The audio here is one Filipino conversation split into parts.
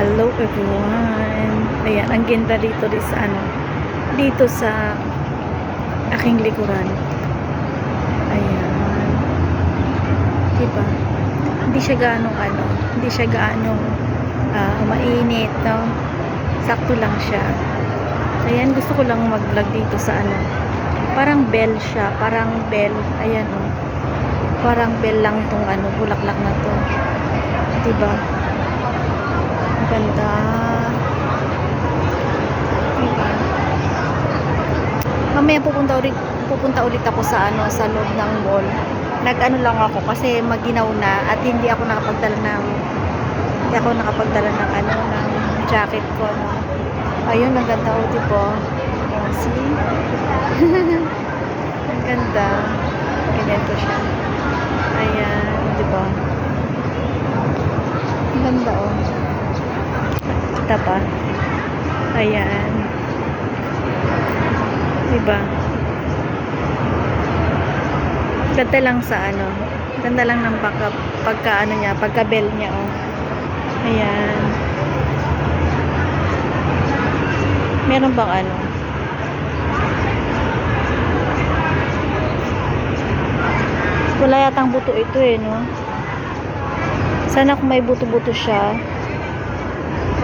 Hello everyone. Ayan, ang ganda dito dito sa aking likuran. Ayan. Diba? Hindi siya gaanong mainit, no? Sakto lang siya. Ayan, gusto ko lang mag-vlog dito sa parang bell siya, parang bell. Ayan, oh. Parang bell lang tong bulaklak na to. Diba? Ganda. Diba? Mamaya pupunta ulit ako sa sa loob ng mall. Lang ako kasi maginaw na at hindi ako nakapagdala ng jacket ko, no. Ayun, ang ganda, oh, diba? See? Ang ganda. Ganyan ko siya. Ayan, diba? Ang ganda, oh. Kita pa. Ayan. Diba? Ganda lang ganda lang ng pagka bell niya, oh. Ayan. Meron bang wala yatang buto ito, no? Sana kung may buto-buto siya.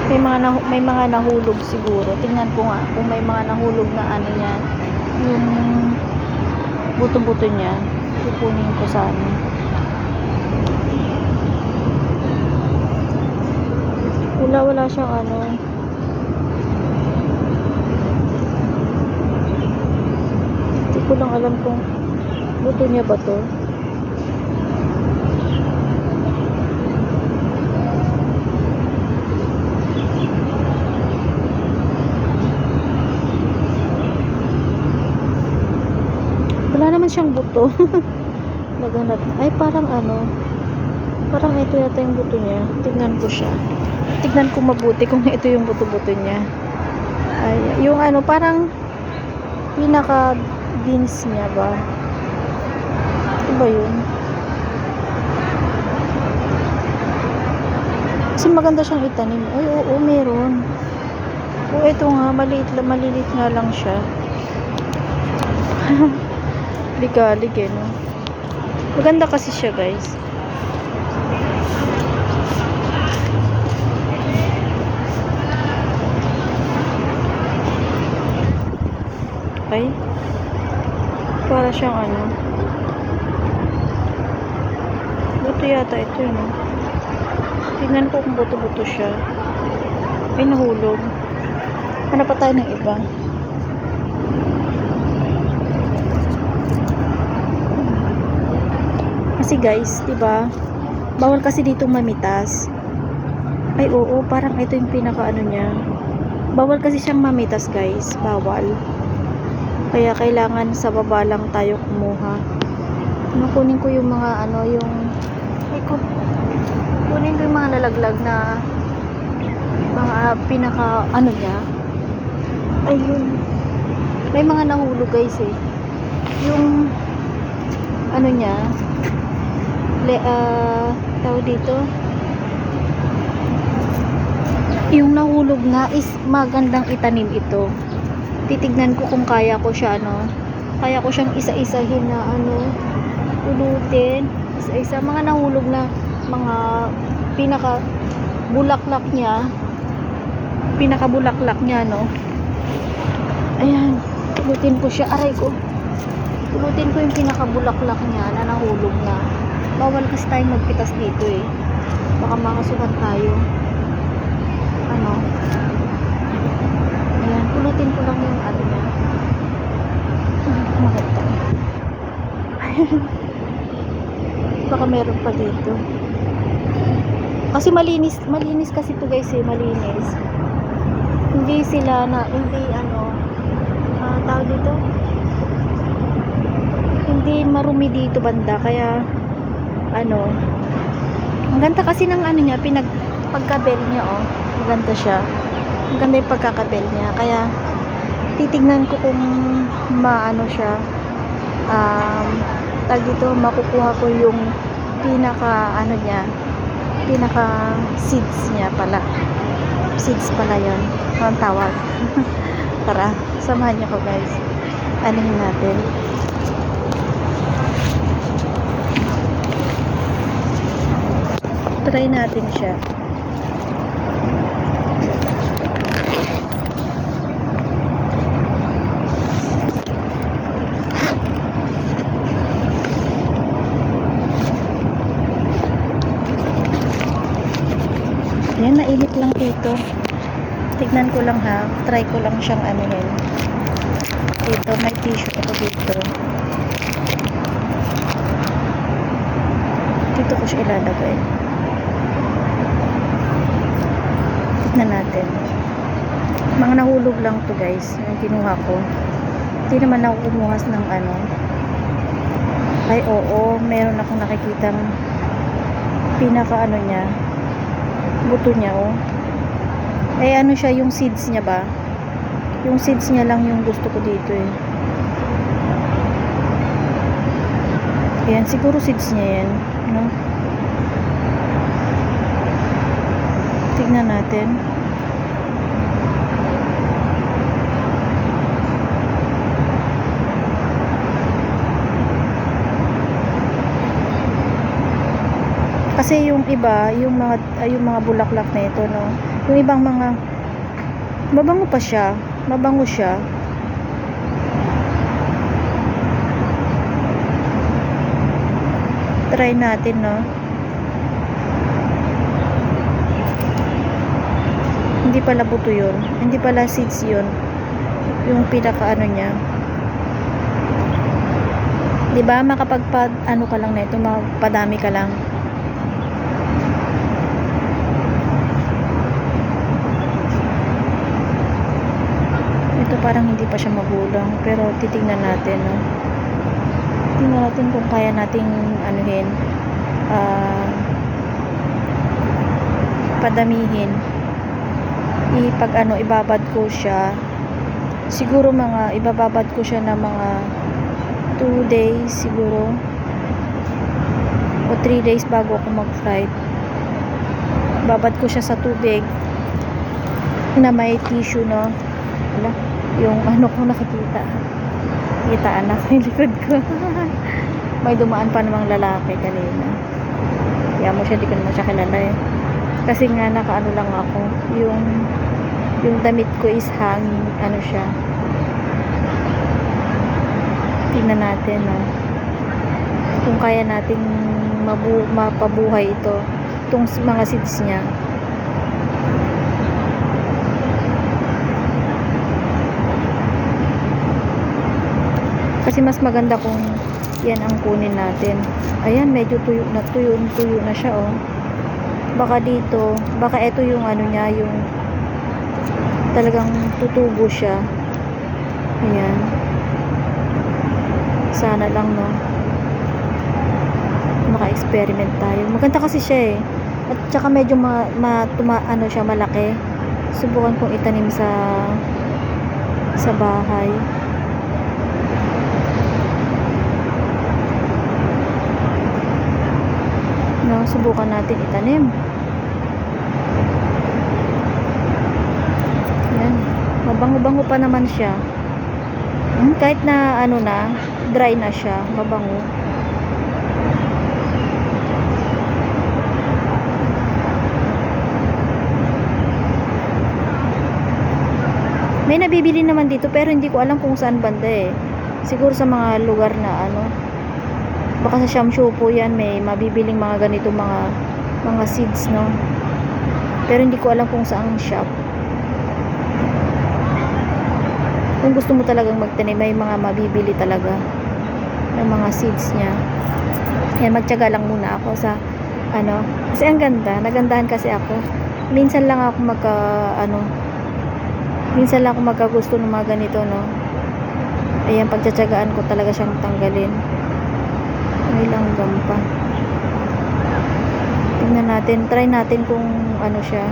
May mga nahulog siguro. Tingnan ko nga kung may mga nahulog na yan. Yung buto-buto niya. Kukunin ko sana. Wala siyang Hindi ko lang alam kung buto niya ba to. Wala naman siyang buto. Naghanap. Ay, parang parang ito yata yung buto niya. Tignan ko siya. Tignan ko mabuti kung ito yung buto-buto niya. Ay, yung parang pinaka beans niya ba? Ito ba yun? Kasi maganda siyang itanim. Ay, oo, meron. Oo, ito nga, malilit nga lang siya. Ligalig, no? Maganda kasi siya, guys. Ay, para siyang buto yata ito, no? Tingnan ko kung buto-buto siya. Ay, nahulog. Hanap pa tayo ng iba. Kasi guys, 'di ba? Bawal kasi dito mamitas. Ay, oo, parang ito yung pinaka niya. Bawal kasi siyang mamitas, guys. Bawal. Kaya kailangan sa baba lang tayo kumuha. Kunin ko yung mga kunin ko yung mga nalaglag na mga pinaka niya. Ayun. May mga nahulog, guys, eh. Yung niya, tawag dito, yung nahulog nga is magandang itanim ito. Titignan ko kung kaya ko siya kaya ko siyang isa-isahin na ulutin, isa-isa. Mga nahulog na mga pinaka bulaklak niya, no. Ayan, ulutin ko siya. Aray ko, ulutin ko yung pinaka bulaklak niya na nahulog na. Bawal kasi tayo magpitas dito, eh. Baka makasugat tayo. Ayan, pulutin ko lang yung niya. Makita. Baka meron pa dito. Kasi malinis kasi to, guys, eh. Malinis. Hindi tawag dito. Hindi marumi dito banda, kaya ang ganda kasi ng niya, pagkabel niya, oh. Maganda siya. Maganda yung pagkakabel niya. Kaya titignan ko kung siya. Dito makukuha ko yung pinaka pinaka seeds niya pala. Seeds pala yun. Ang tawag. Tara, samahan niyo ko guys. Anuhin natin. Try natin siya. Yan, nainit lang dito. Tignan ko lang ha. Try ko lang siyang anuhin. Dito, may tissue ako dito. Dito ko siya ilalagay. Tignan natin. Mga nahulog lang to guys. Yung kinuha ko. Hindi naman ako kumuhas ng ano. Ay oo, meron akong nakikitang pinaka ano niya. Buto niya oh. Eh ano siya, yung seeds niya ba? Yung seeds niya lang yung gusto ko dito eh. Ayan, siguro seeds niya yan, no? Tignan natin. Kasi yung iba, yung mga bulaklak na ito, no. Yung ibang mga mabango pa siya, mabango siya. Try natin, no. Hindi pala buto 'yun. Hindi pala seeds 'yun. Yung pinaka ano niya. 'Di ba, makapagpad ano ka lang nito, magpadami ka lang. Ito parang hindi pa siya magulang, pero titingnan natin, no. Tingnan natin kung kaya nating anuhin, padamihin. Ibabad ko siya. Siguro ibababad ko siya ng mga 2 days siguro o 3 days bago ako mag-flight. Babad ko siya sa tubig na may tissue, no. Wala, yung ano ko nakikita. Kitaan na yung likod ko. May dumaan pa namang lalaki kanina. Kaya mo siya, di ko naman siya kilala eh. Kasi nga nakaano lang ako. Yung damit ko is hanging, ano siya. Tingnan natin, no. Kung kaya nating mapabuhay itong mga seeds niya. Kasi mas maganda kung yan ang kunin natin. Ayan, medyo tuyo na siya, oh. Baka ito yung ano niya, yung talagang tutubo siya. Ayan. Sana lang, no. Maka-experiment tayo. Maganda kasi siya eh. At saka medyo ano siya, malaki. Subukan kong itanim sa bahay. No, subukan natin itanim. Yan. Mabango-bango pa naman siya. Kahit na ano na, dry na siya, mabango. May nabibili naman dito pero hindi ko alam kung saan banda eh. Siguro sa mga lugar na ano, baka sa Shamshu po yan, may mabibiling mga ganito mga seeds, no. Pero hindi ko alam kung saang shop. Kung gusto mo talagang magtanim, may mga mabibili talaga ng mga seeds niya. Kaya magtiyaga lang muna ako sa ano, kasi ang ganda, nagandahan kasi ako. Minsan lang ako magkagusto ng mga ganito, no. Ayan, pagtsatsagaan ko talaga siyang tanggalin. May langgam pa. Tingnan natin, try natin kung ano siya.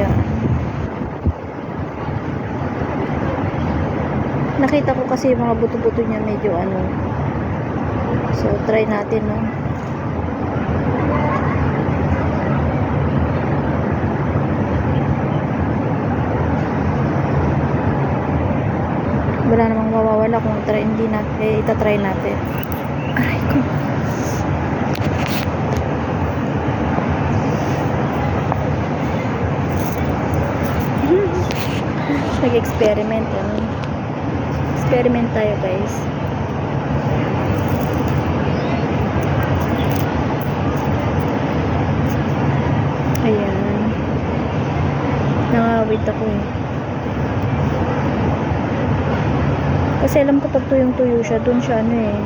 Ayan. Nakita ko kasi yung mga buto-buto niya medyo ano. So, try natin, no? Wala namang mawawala kung hindi natin, itatry natin. Aray ko. Nag-experiment, ano? Experiment tayo, guys. Ayan. Nangawit ako eh. Kasi alam ko pag tuyong-tuyo siya, dun siya ano eh.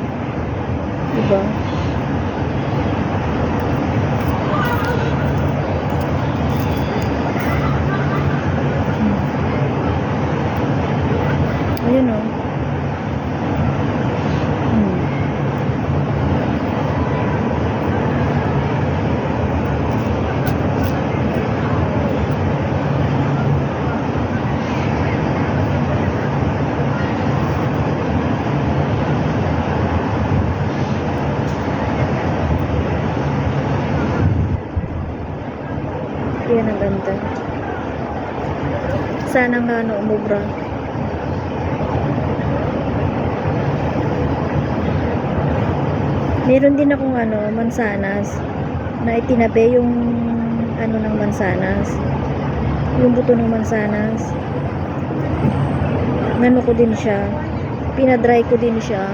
Diba? Ayun o. Yan ang ganda. Sana nga ano, umubra. Meron din akong ano, mansanas na itinabi yung ano ng mansanas. Yung buto ng mansanas. Ngano ko din siya. Pinadry ko din siya.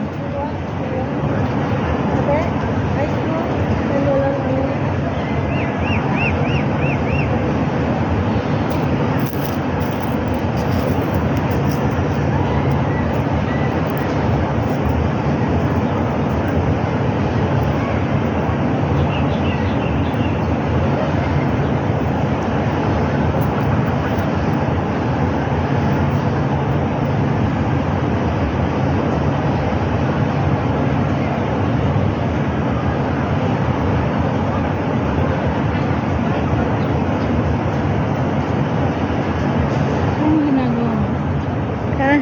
Ha?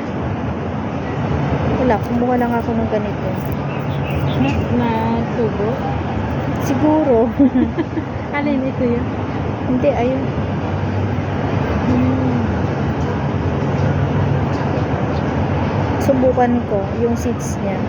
Wala, kumuha lang ako ng ganito. Na tubo? Siguro. Alin ito yun? Hindi, ayun. Subukan ko yung seeds niya.